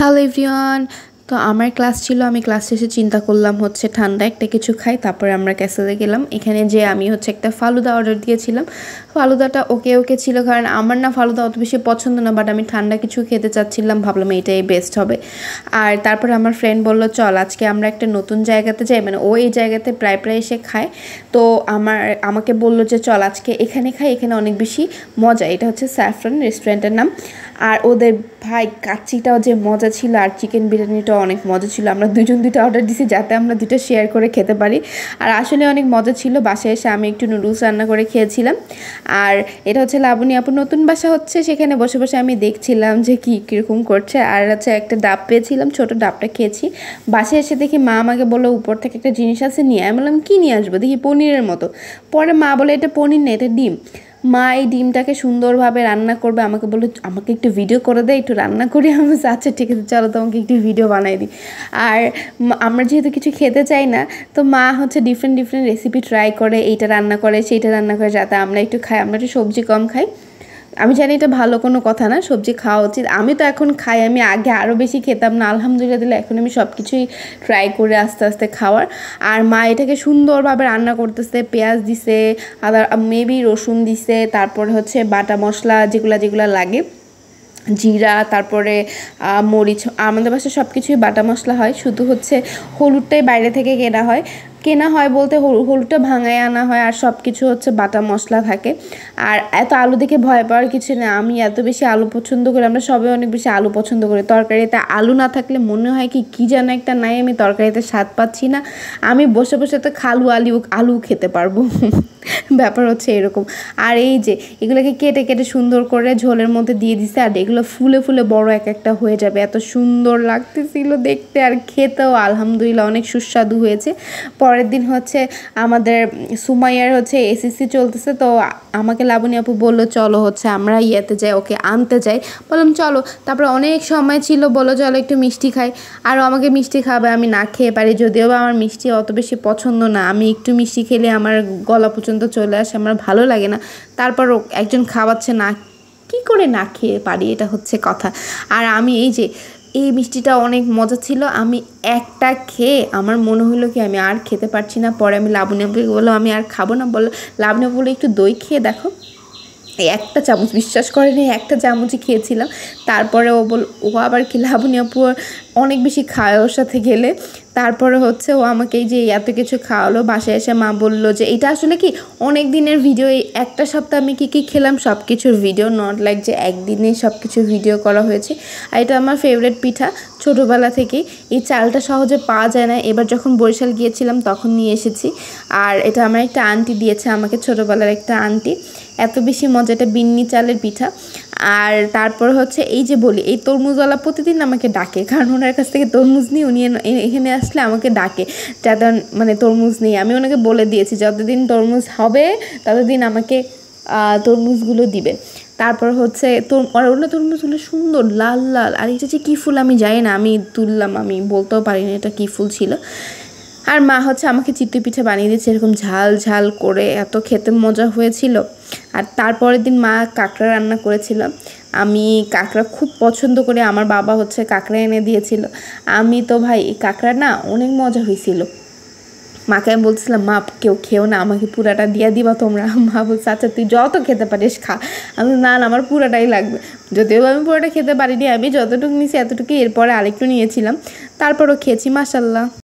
Hello everyone. তো আমার class ছিল, আমি ক্লাস শেষে চিন্তা করলাম হচ্ছে ঠান্ডা একটা কিছু খাই। তারপরে আমরা ক্যাসেলে গেলাম। এখানে যে আমি হচ্ছে একটা ফালুদা অর্ডার দিয়েছিলাম। ফালুদাটা ওকে ওকে ছিল, কারণ আমার না ফালুদা অত বেশি পছন্দ না, বাট আমি ঠান্ডা কিছু খেতে চাচ্ছিলাম, ভাবলাম এটাই বেস্ট হবে। আর তারপরে আমার ফ্রেন্ড বলল চল আজকে আমরা একটা নতুন জায়গাতে যাই, মানে ও এই জায়গাতে প্রায় প্রায় এসে খায়। তো আমাকে বললো যে চল আজকে এখানে খাই, এখানে অনেক বেশি মজা। এটা হচ্ছে স্যাফরন রেস্টুরেন্টের নাম। আর ওদের ভাই কাচ্চিটাও যে মজা ছিল, আর চিকেন বিরিয়ানিটাও অনেক মজা ছিল। আমরা দুইটা অর্ডার দিছি যাতে আমরা দুটো শেয়ার করে খেতে পারি। আর আসলে অনেক মজা ছিল। বাসায় এসে আমি একটু নুডলস রান্না করে খেয়েছিলাম। আর এটা হচ্ছে লাবণী আপুর নতুন বাসা হচ্ছে, সেখানে বসে বসে আমি দেখছিলাম যে কীরকম করছে। আর হচ্ছে একটা ডাব পেয়েছিলাম, ছোটো ডাবটা খেয়েছি। বাসায় এসে দেখি মা আমাকে বললো উপর থেকে একটা জিনিস আছে নিয়ে। আমি বললাম কী নিয়ে আসবো, দেখি পনিরের মতো। পরে মা বলে এটা পনির না, এটা ডিম। মা এই ডিমটাকে সুন্দরভাবে রান্না করবে, আমাকে বললো আমাকে একটু ভিডিও করে দেয়, একটু রান্না করি। আমি আচ্ছা ঠিক আছে চলো তোমাকে একটু ভিডিও বানাই দিই। আর আমরা যেহেতু কিছু খেতে চাই না, তো মা হচ্ছে ডিফারেন্ট রেসিপি ট্রাই করে, এইটা রান্না করে সেইটা রান্না করে, যাতে আমরা একটু খাই। আমরা একটু সবজি কম খাই। আমি জানি এটা ভালো কোনো কথা না, সবজি খাওয়া উচিত। আমি তো এখন খাই, আমি আগে আরও বেশি খেতাম না, আলহামদুলিল্লাহ দিলে এখন আমি সব কিছুই ট্রাই করে আস্তে আস্তে খাওয়ার। আর মা এটাকে সুন্দরভাবে রান্না করতেছে, পেঁয়াজ দিছে, আদা মেবি রসুন দিছে, তারপরে হচ্ছে বাটা মশলা যেগুলো লাগে, জিরা, তারপরে মরিচ। আমাদের বাসায় সব কিছুই বাটা মশলা হয়, শুধু হচ্ছে হলুদটাই বাইরে থেকে কেনা হয় বলতে হলুদটা ভাঙায় আনা হয়, আর সব কিছু হচ্ছে বাটা মশলা থাকে। আর এত আলু দেখে ভয় পাওয়ার কিছু না, আমি এত বেশি আলু পছন্দ করি, আমরা সবাই অনেক বেশি আলু পছন্দ করি। তরকারিতে আলু না থাকলে মনে হয় কি যেন একটা নাই, আমি তরকারিতে স্বাদ পাচ্ছি না। আমি বসে বসে তো আলু খেতে পারবো। ব্যাপার হচ্ছে এরকম। আর এই যে এগুলোকে কেটে কেটে সুন্দর করে ঝোলের মধ্যে দিয়ে দিছে, আর এগুলো ফুলে ফুলে বড় একটা হয়ে যাবে। এত সুন্দর লাগতেছিল দেখতে, আর খেতেও আলহামদুলিল্লাহ অনেক সুস্বাদু হয়েছে। পরের দিন হচ্ছে আমাদের সুমাইয়ার হচ্ছে এসএসসি চলতেছে, তো আমাকে লাবণী আপু বললো চলো হচ্ছে আমরা ইয়েতে যাই, ওকে আনতে যাই। বললাম চলো। তারপরে অনেক সময় ছিল, বলো চলো একটু মিষ্টি খাই। আরও আমাকে মিষ্টি খাবে, আমি না খেয়ে পারি, যদিও বা আমার মিষ্টি অত বেশি পছন্দ না। আমি একটু মিষ্টি খেলে আমার গলা পর্যন্ত চলে আসে, আমার ভালো লাগে না। তারপরও একজন খাওয়াচ্ছে, না কি করে না খেয়ে পারি, এটা হচ্ছে কথা। আর আমি এই মিষ্টিটা অনেক মজা ছিল। আমি একটা খেয়ে আমার মনে হলো কি আমি আর খেতে পারছি না। পরে আমি লাবণী আপুকে বললাম আমি আর খাবো না। বললো লাবণী আপু বলে একটু দই খেয়ে দেখো। একটা চামচ, বিশ্বাস করেনি, একটা চামচই খেয়েছিলাম। তারপরে ও আবার কি লাবণী আপু অনেক বেশি খায় ওর সাথে গেলে। তারপরে হচ্ছে ও আমাকে এই যে এত কিছু খাওয়ালো। বাসায় এসে মা বললো যে এটা আসলে কি অনেক দিনের ভিডিও, এই একটা সপ্তাহ আমি কী খেলাম সব কিছুর ভিডিও, নট লাইক যে একদিনে সব কিছু ভিডিও করা হয়েছে। আর এটা আমার ফেভারিট পিঠা ছোটোবেলা থেকেই। এই চালটা সহজে পাওয়া যায় না, এবার যখন বরিশাল গিয়েছিলাম তখন নিয়ে এসেছি। আর এটা আমার একটা আন্টি দিয়েছে আমাকে, ছোটোবেলার একটা আন্টি। এত বেশি মজা, এটা বিন্নি চালের পিঠা। আর তারপর হচ্ছে এই যে বলি, এই তরমুজওয়ালা প্রতিদিন আমাকে ডাকে, কারণ ওনার কাছ থেকে তরমুজ নিয়ে উনি এখানে আসলে আমাকে ডাকে, যাতে মানে তরমুজ নিয়ে। আমি ওনাকে বলে দিয়েছি যতদিন তরমুজ হবে ততদিন আমাকে তরমুজগুলো দিবে। তারপর হচ্ছে অন্য তরমুজগুলো সুন্দর লাল লাল। আর এটা যে কী ফুল আমি জানি না, আমি তুললাম, আমি বলতেও পারি না এটা কী ফুল ছিল। আর মা হচ্ছে আমাকে চিতই পিঠা বানিয়ে দিচ্ছে এরকম ঝাল ঝাল করে, এত খেতে মজা হয়েছিল। আর তারপরের দিন মা কাঁকড়া রান্না করেছিল। আমি কাঁকড়া খুব পছন্দ করি, আমার বাবা হচ্ছে কাঁকড়া এনে দিয়েছিল। আমি তো ভাই এই কাঁকড়া না অনেক মজা হয়েছিল। মাকে আমি বলছিলাম মা কেউ খেও না, আমাকে পুরাটা দিয়ে দিবা তোমরা। মা বলছে আচ্ছা তুই যত খেতে পারিস খা। আমি না আমার পুরাটাই লাগবে। যদিও আমি পুরোটা খেতে পারিনি, আমি যতটুকু নিয়েছি এতটুকু, এরপরে আরেকটু নিয়েছিলাম, তারপরও খেয়েছি মাশাল্লাহ।